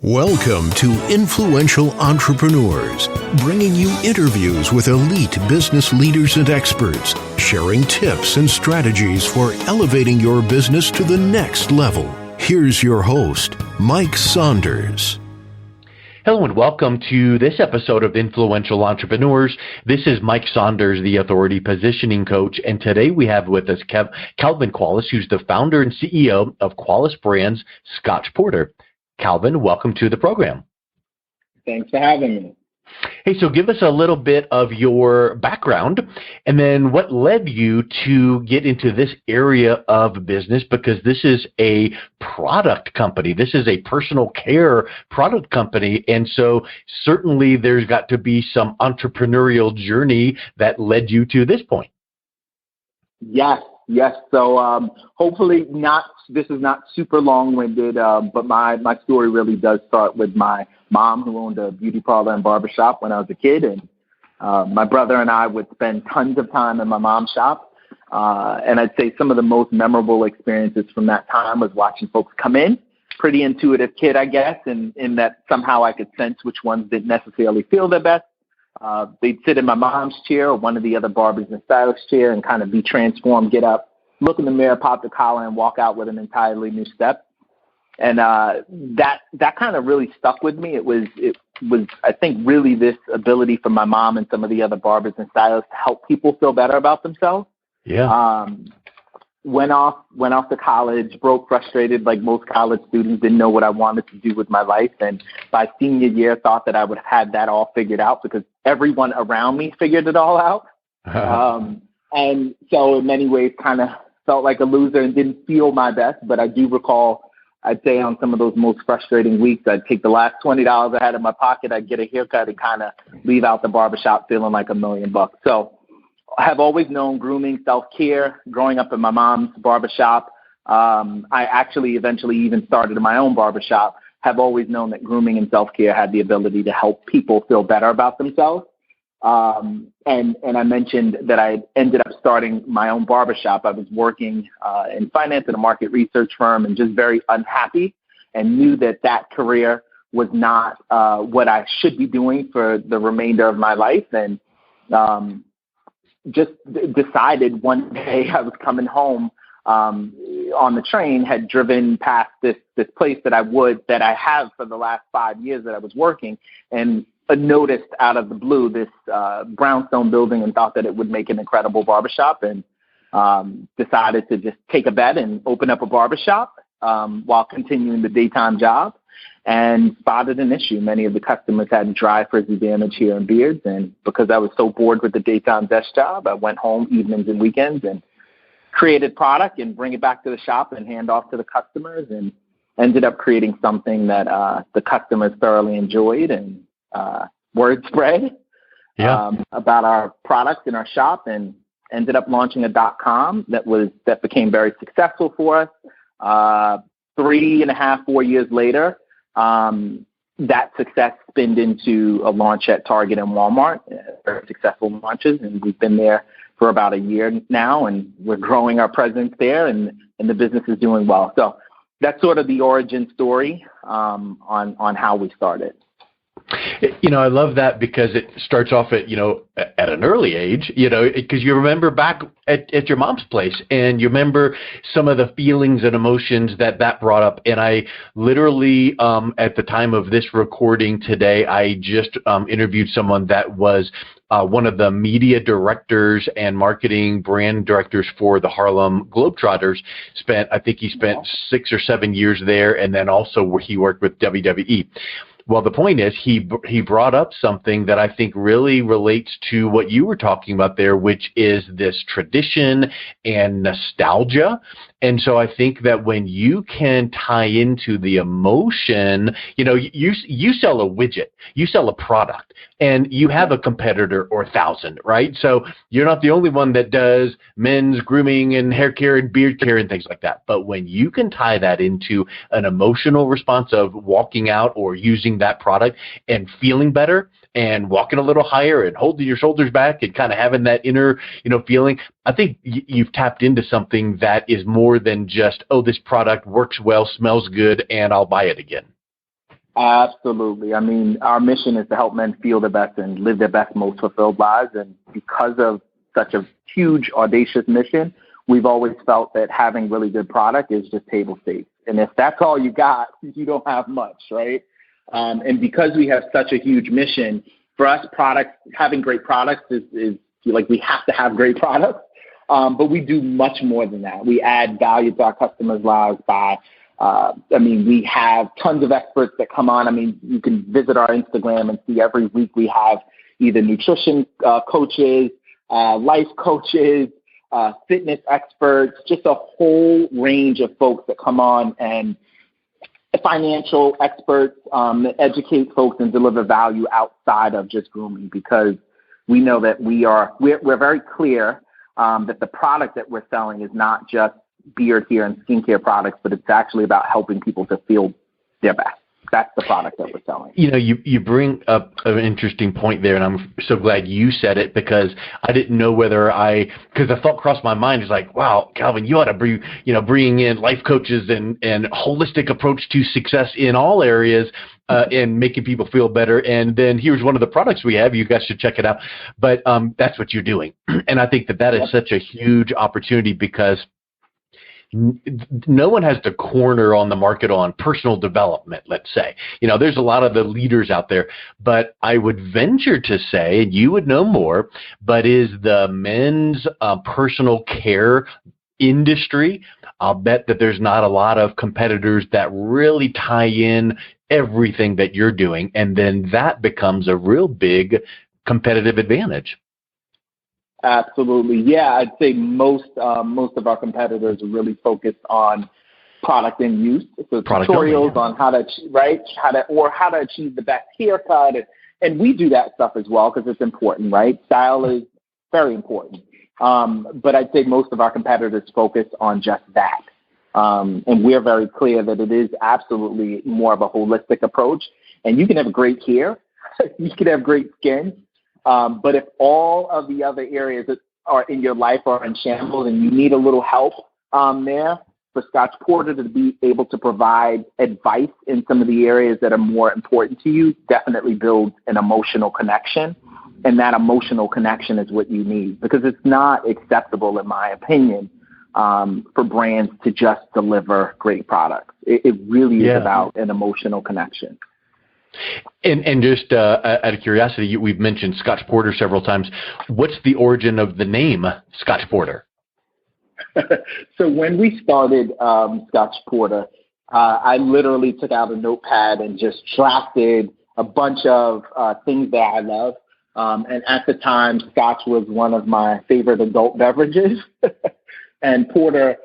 Welcome to Influential Entrepreneurs, bringing you interviews with elite business leaders and experts, sharing tips and strategies for elevating your business to the next level. Here's your host, Mike Saunders. Hello and welcome to this episode of Influential Entrepreneurs. This is Mike Saunders, the Authority Positioning Coach, and today we have with us Calvin Quallis, who's the founder and CEO of Quallis Brands Scotch Porter. Calvin, welcome to the program. Thanks for having me. Hey, so give us a little bit of your background and then what led you to get into this area of business, because this is a product company. This is a personal care product company. And so certainly there's got to be some entrepreneurial journey that led you to this point. Yes. So hopefully this is not super long-winded, but my story really does start with my mom, who owned a beauty parlor and barbershop when I was a kid. And my brother and I would spend tons of time in my mom's shop. And I'd say some of the most memorable experiences from that time was watching folks come in. Pretty intuitive kid, I guess, in that somehow I could sense which ones didn't necessarily feel their best. They'd sit in my mom's chair or one of the other barbers and stylists' chair and kind of be transformed, get up, look in the mirror, pop the collar, and walk out with an entirely new step. And that kind of really stuck with me. It was I think really this ability for my mom and some of the other barbers and stylists to help people feel better about themselves. Yeah. Went off to college, broke, frustrated, like most college students, didn't know what I wanted to do with my life. And by senior year, thought that I would have had that all figured out because everyone around me figured it all out. And so in many ways kind of felt like a loser and didn't feel my best. But I do recall, I'd say on some of those most frustrating weeks, I'd take the last $20 I had in my pocket, I'd get a haircut and kind of leave out the barbershop feeling like $1 million. So I have always known grooming, self-care, growing up in my mom's barbershop. I actually eventually even started my own barbershop. Have always known that grooming and self-care had the ability to help people feel better about themselves. And I mentioned that I ended up starting my own barbershop. I was working in finance at a market research firm and just very unhappy and knew that career was not what I should be doing for the remainder of my life. And just decided one day I was coming home on the train, had driven past this place that I have for the last 5 years that I was working, and noticed out of the blue this brownstone building and thought that it would make an incredible barbershop, and decided to just take a bet and open up a barbershop while continuing the daytime job, and spotted an issue. Many of the customers had dry, frizzy damage here in beards, and because I was so bored with the daytime desk job, I went home evenings and weekends and created product and bring it back to the shop and hand off to the customers, and ended up creating something that the customers thoroughly enjoyed, and word spread about our products in our shop, and ended up launching a .com that became very successful for us. 3.5, 4 years later, that success spinned into a launch at Target and Walmart, very successful launches, and we've been there for about a year now, and we're growing our presence there, and the business is doing well. So that's sort of the origin story on how we started. I love that because it starts off at an early age, because you remember back at your mom's place, and you remember some of the feelings and emotions that brought up. And I literally, at the time of this recording today, I just interviewed someone that was one of the media directors and marketing brand directors for the Harlem Globetrotters. I think he spent 6 or 7 years there, and then also he worked with WWE. Well, the point is he brought up something that I think really relates to what you were talking about there, which is this tradition and nostalgia. And so I think that when you can tie into the emotion, you sell a widget, you sell a product, and you have a competitor or 1,000, right? So you're not the only one that does men's grooming and hair care and beard care and things like that. But when you can tie that into an emotional response of walking out or using that product and feeling better and walking a little higher and holding your shoulders back and kind of having that inner, feeling, I think you've tapped into something that is more than just, oh, this product works well, smells good, and I'll buy it again. Absolutely. I mean, our mission is to help men feel their best and live their best, most fulfilled lives. And because of such a huge, audacious mission, we've always felt that having really good product is just table stakes. And if that's all you got, you don't have much, right? And because we have such a huge mission, for us, having great products is like we have to have great products. But we do much more than that. We add value to our customers' lives by we have tons of experts that come on. I mean, you can visit our Instagram and see every week we have either nutrition coaches, life coaches, fitness experts, just a whole range of folks that come on, and financial experts that educate folks and deliver value outside of just grooming, because we know that we're very clear that the product that we're selling is not just beard care and skincare products, but it's actually about helping people to feel their best. That's the product that we're selling. You know, you bring up an interesting point there, and I'm so glad you said it, because I didn't know because the thought crossed my mind is like, wow, Calvin, you ought to bring in life coaches and holistic approach to success in all areas, and making people feel better. And then here's one of the products we have. You guys should check it out. But that's what you're doing. And I think that is such a huge opportunity, because no one has the corner on the market on personal development, let's say. You know, there's a lot of the leaders out there, but I would venture to say, and you would know more, but is the men's personal care industry, I'll bet that there's not a lot of competitors that really tie in everything that you're doing, and then that becomes a real big competitive advantage. Absolutely. Yeah, I'd say most of our competitors are really focused on product and use. So tutorials on how to achieve the best haircut. And we do that stuff as well, because it's important, right? Style is very important. But I'd say most of our competitors focus on just that. And we're very clear that it is absolutely more of a holistic approach. And you can have great hair, you can have great skin, but if all of the other areas that are in your life are in shambles and you need a little help there, for Scotch Porter to be able to provide advice in some of the areas that are more important to you definitely builds an emotional connection. And that emotional connection is what you need, because it's not acceptable, in my opinion, for brands to just deliver great products. It really is about an emotional connection. And just out of curiosity, we've mentioned Scotch Porter several times. What's the origin of the name Scotch Porter? So when we started Scotch Porter, I literally took out a notepad and just drafted a bunch of things that I love. And at the time, Scotch was one of my favorite adult beverages. And Porter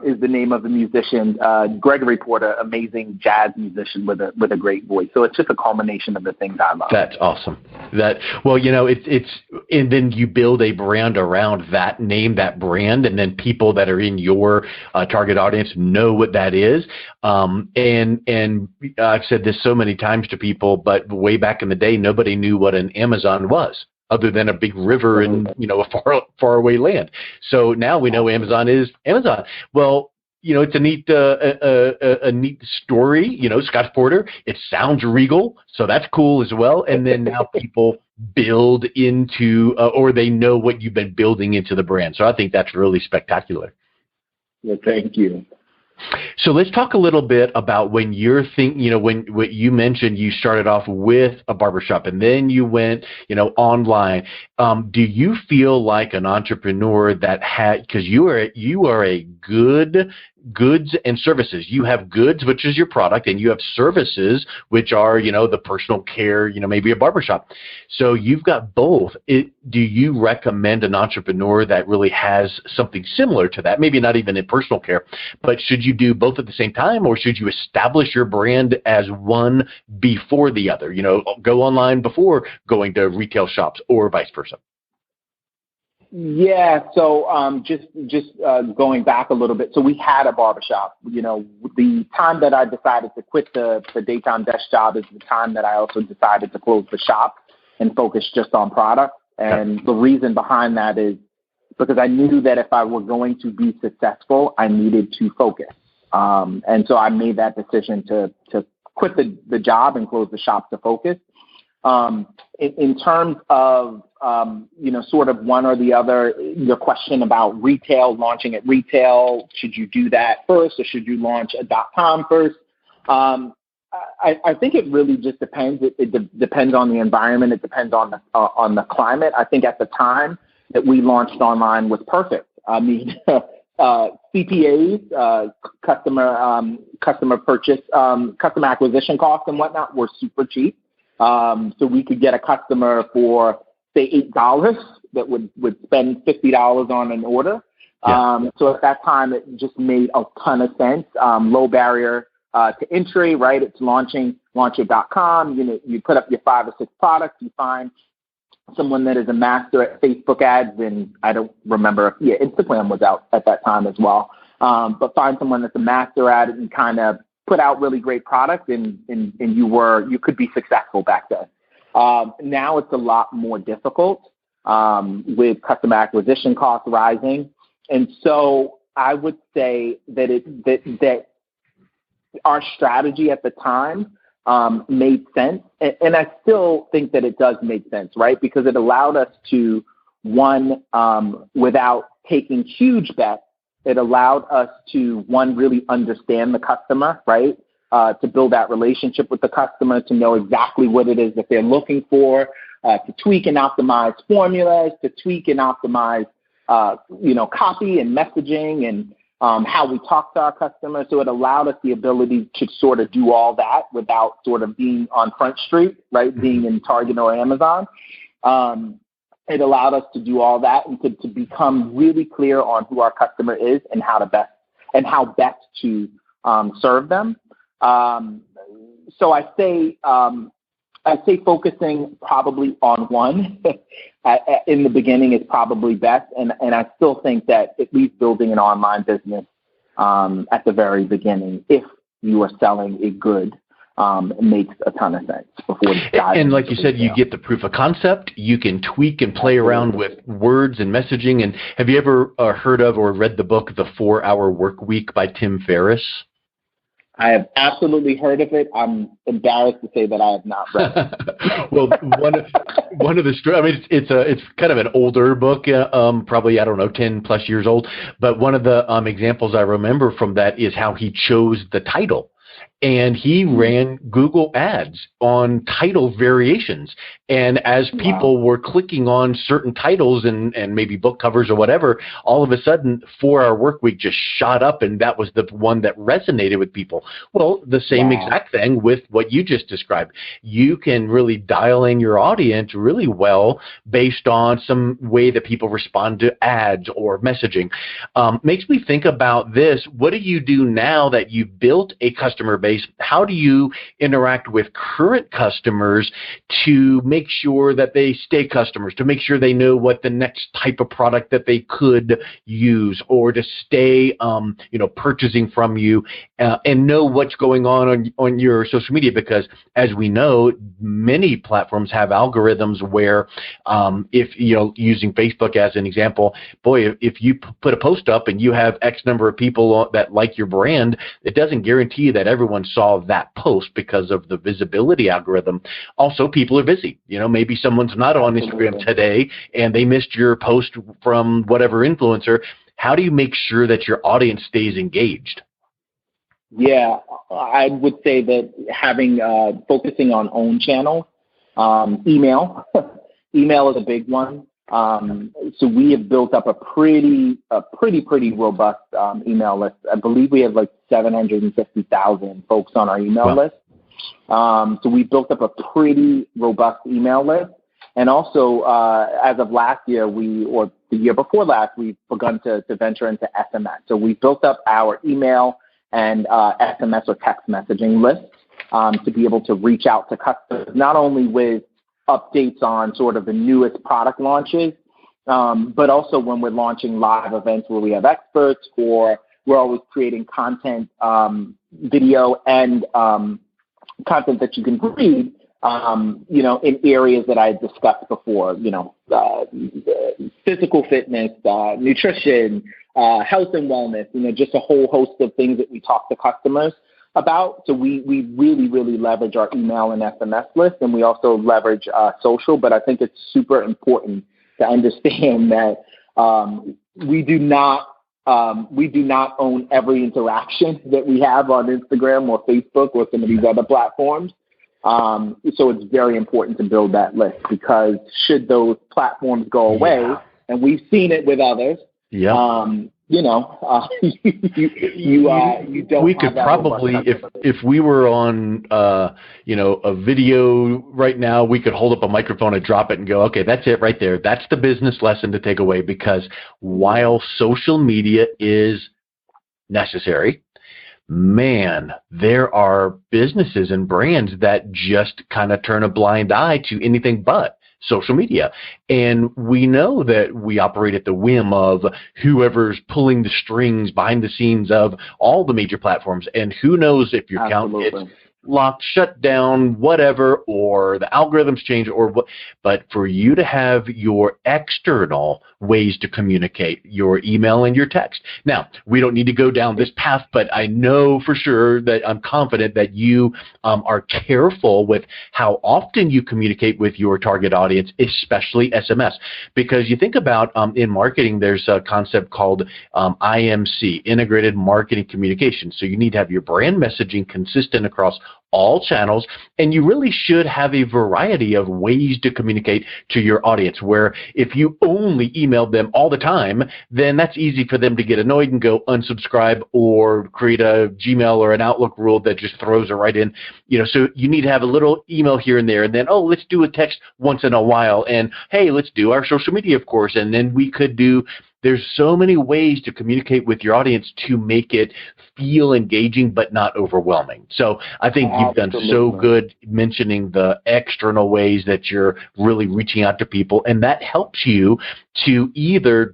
is the name of the musician, Gregory Porter, amazing jazz musician with a great voice. So it's just a culmination of the things I love. That's awesome. It's and then you build a brand around that name, that brand, and then people that are in your target audience know what that is. And I've said this so many times to people, but way back in the day, nobody knew what an Amazon was, other than a big river in, a far away land. So now we know Amazon is Amazon. Well, it's a neat story, Scotch Porter. It sounds regal, so that's cool as well. And then now people build into, or they know what you've been building into the brand. So I think that's really spectacular. Well, thank you. So let's talk a little bit about when you're when what you mentioned, you started off with a barbershop and then you went, online. Do you feel like an entrepreneur that because you are a goods and services. You have goods, which is your product, and you have services, which are, the personal care, maybe a barbershop. So you've got both. Do you recommend an entrepreneur that really has something similar to that? Maybe not even in personal care, but should you do both at the same time, or should you establish your brand as one before the other? Go online before going to retail shops, or vice versa? Yeah. So just going back a little bit. So we had a barbershop. The time that I decided to quit the daytime desk job is the time that I also decided to close the shop and focus just on product. And the reason behind that is because I knew that if I were going to be successful, I needed to focus. And so I made that decision to quit the job and close the shop to focus. In terms of, sort of one or the other, your question about retail, launching at retail, should you do that first or should you launch a .com first? I think it really just depends. It depends on the environment. It depends on the climate. I think at the time that we launched online was perfect. I mean, CPAs, customer purchase, customer acquisition costs and whatnot were super cheap. So we could get a customer for, say, $8 that would spend $50 on an order. Yeah. So at that time, it just made a ton of sense. Low barrier to entry, right? It's launch your.com. You put up your 5 or 6 products. You find someone that is a master at Facebook ads, and I don't remember. Instagram was out at that time as well. But find someone that's a master at it and kind of put out really great products, and you could be successful back then. Now it's a lot more difficult with customer acquisition costs rising, and so I would say that our strategy at the time made sense, and I still think that it does make sense, right? Because it allowed us to, without taking huge bets, it allowed us to, really understand the customer, right? To build that relationship with the customer, to know exactly what it is that they're looking for, to tweak and optimize formulas, to tweak and optimize, copy and messaging and how we talk to our customers. So it allowed us the ability to sort of do all that without sort of being on Front Street, right? Being in Target or Amazon. It allowed us to do all that and to become really clear on who our customer is and how best to serve them. So I say focusing probably on one in the beginning is probably best, and I still think that at least building an online business at the very beginning, if you are selling a good, makes a ton of sense before you dive. And like you said, you get the proof of concept. You can tweak and play around with words and messaging. And have you ever heard of or read the book The 4-Hour Workweek by Tim Ferriss? I have absolutely heard of it. I'm embarrassed to say that I have not read it. Well, one of the I mean, it's kind of an older book, probably, I don't know, 10 plus years old. But one of the examples I remember from that is how he chose the title. And he ran Google ads on title variations. And as people were clicking on certain titles and maybe book covers or whatever, all of a sudden 4-Hour Workweek just shot up, and that was the one that resonated with people. Well, the same exact thing with what you just described. You can really dial in your audience really well based on some way that people respond to ads or messaging. Makes me think about this. What do you do now that you've built a customer base? How do you interact with current customers to make sure that they stay customers, to make sure they know what the next type of product that they could use, or to stay, purchasing from you and know what's going on your social media? Because as we know, many platforms have algorithms where if, using Facebook as an example, boy, if you put a post up and you have X number of people that like your brand, it doesn't guarantee that everyone saw that post because of the visibility algorithm. Also, people are busy. Maybe someone's not on Instagram today and they missed your post from whatever influencer. How do you make sure that your audience stays engaged? Yeah, I would say that having focusing on own channels, email is a big one. So we have built up a pretty robust email list. I believe we have like 750,000 folks on our email list. So we built up a pretty robust email list. And also, as of last year, or the year before last, we've begun to venture into SMS. So we built up our email and SMS or text messaging lists to be able to reach out to customers, not only with updates on sort of the newest product launches, but also when we're launching live events where we have experts, or we're always creating content, video and content that you can read, in areas that I discussed before, physical fitness, nutrition, health and wellness, just a whole host of things that we talk to customers about. So we really, really leverage our email and SMS list, and we also leverage social. But I think it's super important to understand that we do not own every interaction that we have on Instagram or Facebook or some of these other platforms. So it's very important to build that list, because should those platforms go away, and we've seen it with others, you don't. We could probably, if we were on, a video right now, we could hold up a microphone and drop it and go, okay, that's it right there. That's the business lesson to take away, because while social media is necessary, man, there are businesses and brands that just kind of turn a blind eye to anything but social media. And we know that we operate at the whim of whoever's pulling the strings behind the scenes of all the major platforms. And who knows if your account gets locked, shut down, whatever, or the algorithms change, or what. But for you to have your external ways to communicate, your email and your text. Now, we don't need to go down this path, but I know for sure that I'm confident that you are careful with how often you communicate with your target audience, especially SMS. Because you think about in marketing, there's a concept called IMC, Integrated Marketing Communication. So you need to have your brand messaging consistent across all channels, and you really should have a variety of ways to communicate to your audience, where if you only email them all the time, then that's easy for them to get annoyed and go unsubscribe or create a Gmail or an Outlook rule that just throws it right in. So you need to have a little email here and there, and then, let's do a text once in a while, and hey, let's do our social media, of course, and then we could do. There's so many ways to communicate with your audience to make it feel engaging but not overwhelming. So I think you've done so good mentioning the external ways that you're really reaching out to people, and that helps you to either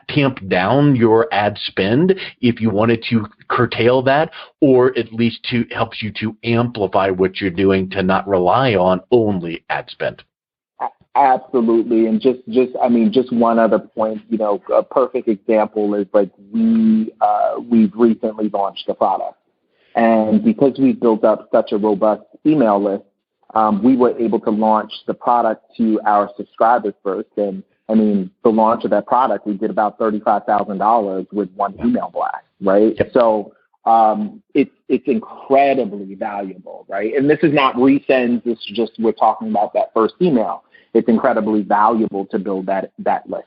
tamp down your ad spend if you wanted to curtail that, or at least helps you to amplify what you're doing to not rely on only ad spend. Absolutely. And just one other point, a perfect example is like we've recently launched a product. And because we've built up such a robust email list, we were able to launch the product to our subscribers first. And the launch of that product, we did about $35,000 with one email blast, right? Yep. So it's incredibly valuable, right? And this is not resends. This is just, we're talking about that first email. It's incredibly valuable to build that list.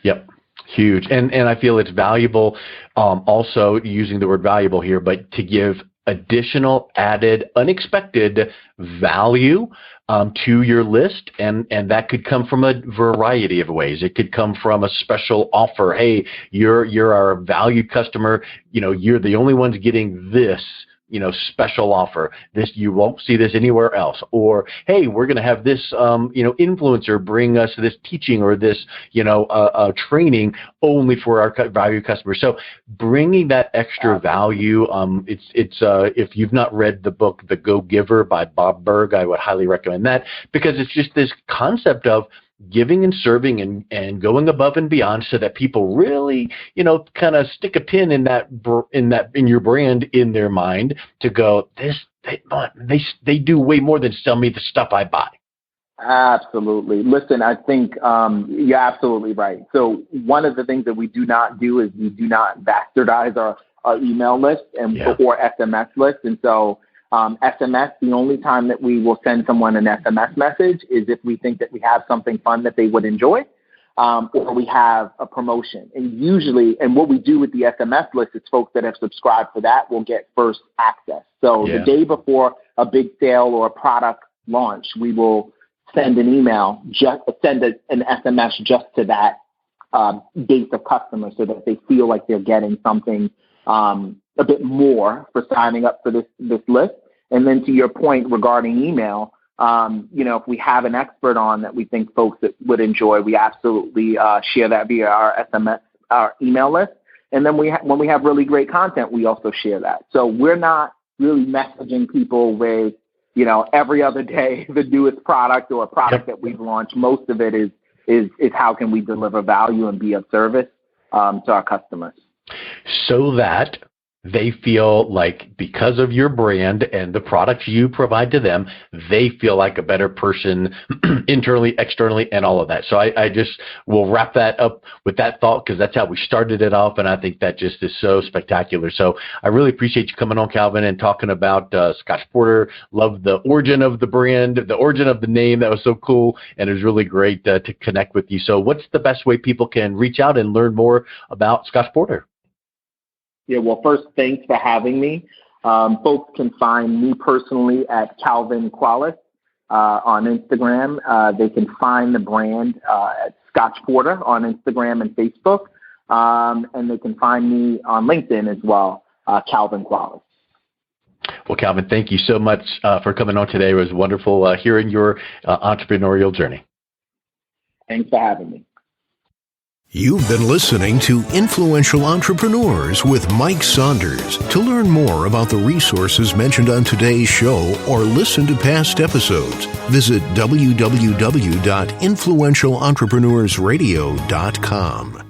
Yep. Huge. And I feel it's valuable, also using the word valuable here, but to give additional, added, unexpected value to your list. And that could come from a variety of ways. It could come from a special offer. Hey, you're our valued customer. You're the only ones getting this special offer. This, you won't see this anywhere else. Or, hey, we're going to have this, influencer bring us this teaching or this, training only for our value customers. So bringing that extra value, if you've not read the book, The Go-Giver by Bob Burg, I would highly recommend that, because it's just this concept of giving and serving and going above and beyond, so that people really, kind of stick a pin in your brand in their mind to go, they do way more than sell me the stuff I buy. Absolutely. Listen, I think you're absolutely right. So one of the things that we do not do is we do not bastardize our email list or SMS list. And so SMS, the only time that we will send someone an SMS message is if we think that we have something fun that they would enjoy, or we have a promotion. And usually, and what we do with the SMS list is folks that have subscribed for that will get first access. So the day before a big sale or a product launch, we will send an email, send an SMS just to that base of customers, so that they feel like they're getting something a bit more for signing up for this list. And then to your point regarding email, if we have an expert on that we think folks that would enjoy, we absolutely share that via our email list. And then when we have really great content, we also share that. So we're not really messaging people with, every other day the newest product or a product that we've launched. Most of it is how can we deliver value and be of service to our customers. So that they feel like because of your brand and the products you provide to them, they feel like a better person internally, externally, and all of that. So I just will wrap that up with that thought, because that's how we started it off, and I think that just is so spectacular. So I really appreciate you coming on, Calvin, and talking about Scotch Porter. Love the origin of the brand, the origin of the name. That was so cool, and it was really great to connect with you. So what's the best way people can reach out and learn more about Scotch Porter? Yeah, well, first, thanks for having me. Folks can find me personally at Calvin Quallis on Instagram. They can find the brand at Scotch Porter on Instagram and Facebook. And they can find me on LinkedIn as well, Calvin Quallis. Well, Calvin, thank you so much for coming on today. It was wonderful hearing your entrepreneurial journey. Thanks for having me. You've been listening to Influential Entrepreneurs with Mike Saunders. To learn more about the resources mentioned on today's show or listen to past episodes, visit www.influentialentrepreneurssradio.com.